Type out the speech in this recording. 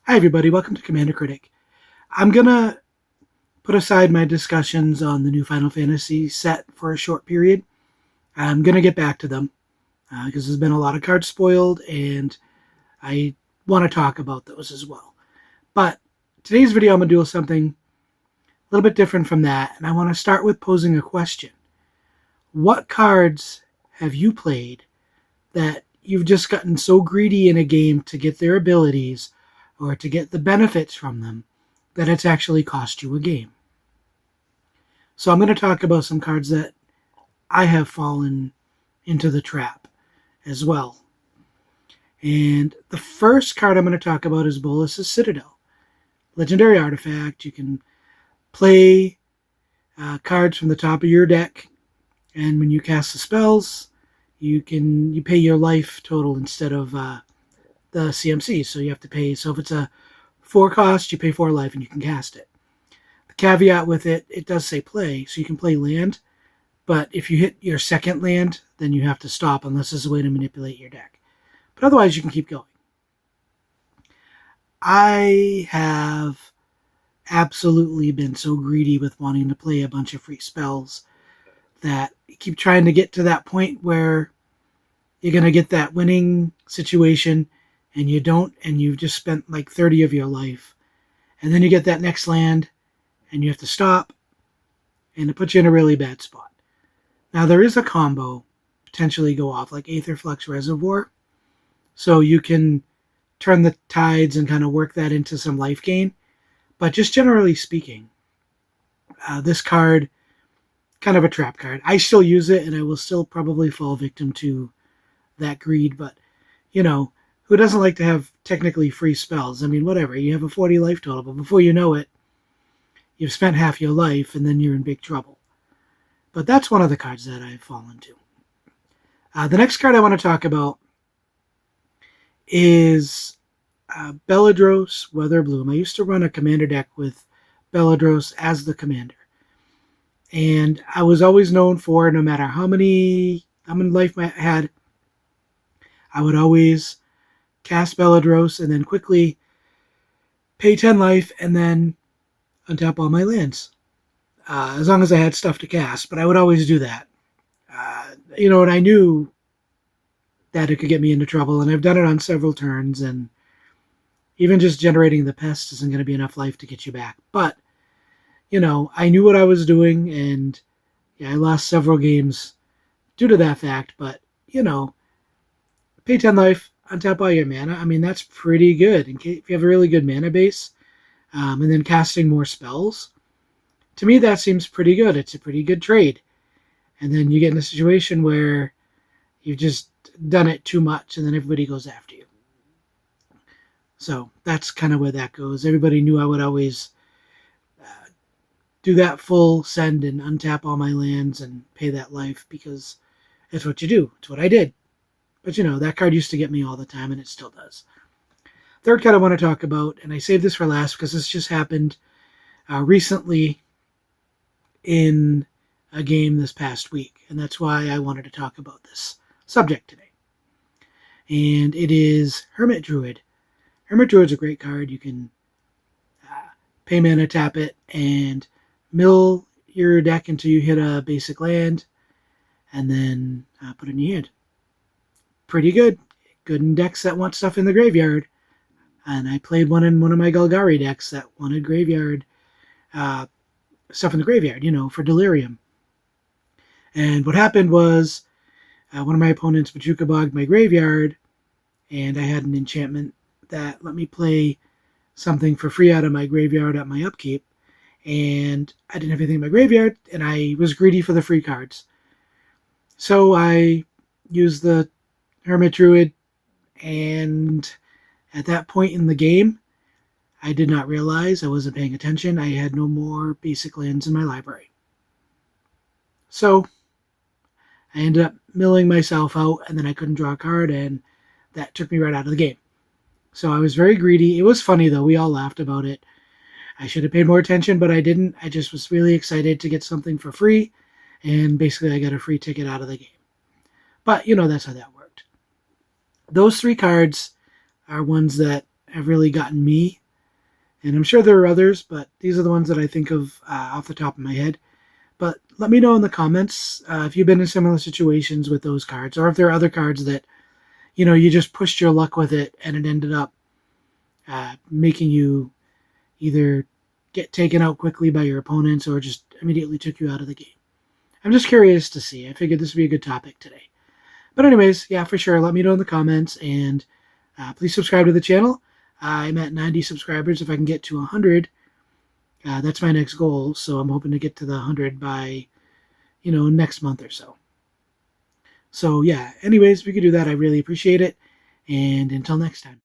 Hi, everybody. Welcome to Commander Critic. I'm going to put aside my discussions on the new Final Fantasy set for a short period. I'm going to get back to them because there's been a lot of cards spoiled, and I want to talk about those as well. But today's video, I'm going to do something a little bit different from that, and I want to start with posing a question. What cards have you played that you've just gotten so greedy in a game to get their abilities or to get the benefits from them that it's actually cost you a game? So I'm going to talk about some cards that I have fallen into the trap as well. And the first card I'm going to talk about is Bolas's Citadel. Legendary artifact. You can play cards from the top of your deck, and when you cast the spells, you pay your life total instead of the CMC. So you have to pay. So if it's a 4 cost, you pay 4 life and you can cast it. The caveat with it, it does say play, so you can play land, but if you hit your second land, then you have to stop unless there's a way to manipulate your deck. But otherwise, you can keep going. I have absolutely been so greedy with wanting to play a bunch of free spells that you keep trying to get to that point where you're going to get that winning situation and you don't, and you've just spent like 30 of your life. And then you get that next land and you have to stop, and it puts you in a really bad spot. Now, there is a combo potentially go off, like Aetherflux Reservoir, so you can turn the tides and kind of work that into some life gain. But just generally speaking, this card, kind of a trap card. I still use it, and I will still probably fall victim to that greed, but, you know, who doesn't like to have technically free spells? I mean, whatever, you have a 40 life total, but before you know it, you've spent half your life, and then you're in big trouble. But that's one of the cards that I've fallen to. The next card I want to talk about is Belladros Weatherbloom. I used to run a commander deck with Belladros as the commander. And I was always known for, no matter how many life I had, I would always cast Belladros and then quickly pay 10 life and then untap all my lands. As long as I had stuff to cast, but I would always do that. And I knew that it could get me into trouble, and I've done it on several turns, and even just generating the pest isn't going to be enough life to get you back. But, I knew what I was doing, and I lost several games due to that fact, but, pay 10 life, untap all your mana. I mean, that's pretty good. If you have a really good mana base, and then casting more spells, to me, that seems pretty good. It's a pretty good trade. And then you get in a situation where you've just done it too much, and then everybody goes after you. So that's kind of where that goes. Everybody knew I would always do that full send and untap all my lands and pay that life because it's what you do. It's what I did. But that card used to get me all the time, and it still does. Third card I want to talk about, and I saved this for last because this just happened recently in a game this past week, and that's why I wanted to talk about this subject today. And it is Hermit Druid. Hermit Druid's a great card. You can pay mana, tap it, and mill your deck until you hit a basic land, and then put it in your hand. Pretty good. Good in decks that want stuff in the graveyard. And I played one in one of my Golgari decks that wanted graveyard stuff in the graveyard, for Delirium. And what happened was one of my opponents Majuka bogged my graveyard, and I had an enchantment that let me play something for free out of my graveyard at my upkeep, and I didn't have anything in my graveyard, and I was greedy for the free cards. So I used the Hermit Druid, and at that point in the game, I did not realize I wasn't paying attention. I had no more basic lands in my library. So I ended up milling myself out, and then I couldn't draw a card, and that took me right out of the game. So I was very greedy. It was funny, though. We all laughed about it. I should have paid more attention, but I didn't. I just was really excited to get something for free, and basically I got a free ticket out of the game. But, that's how that worked. Those 3 cards are ones that have really gotten me. And I'm sure there are others, but these are the ones that I think of off the top of my head. But let me know in the comments if you've been in similar situations with those cards, or if there are other cards that, you just pushed your luck with it and it ended up making you either get taken out quickly by your opponents or just immediately took you out of the game. I'm just curious to see. I figured this would be a good topic today. But anyways, yeah, for sure, let me know in the comments, and please subscribe to the channel. I'm at 90 subscribers. If I can get to 100, that's my next goal. So I'm hoping to get to the 100 by, next month or so. So yeah, anyways, if we could do that, I really appreciate it. And until next time.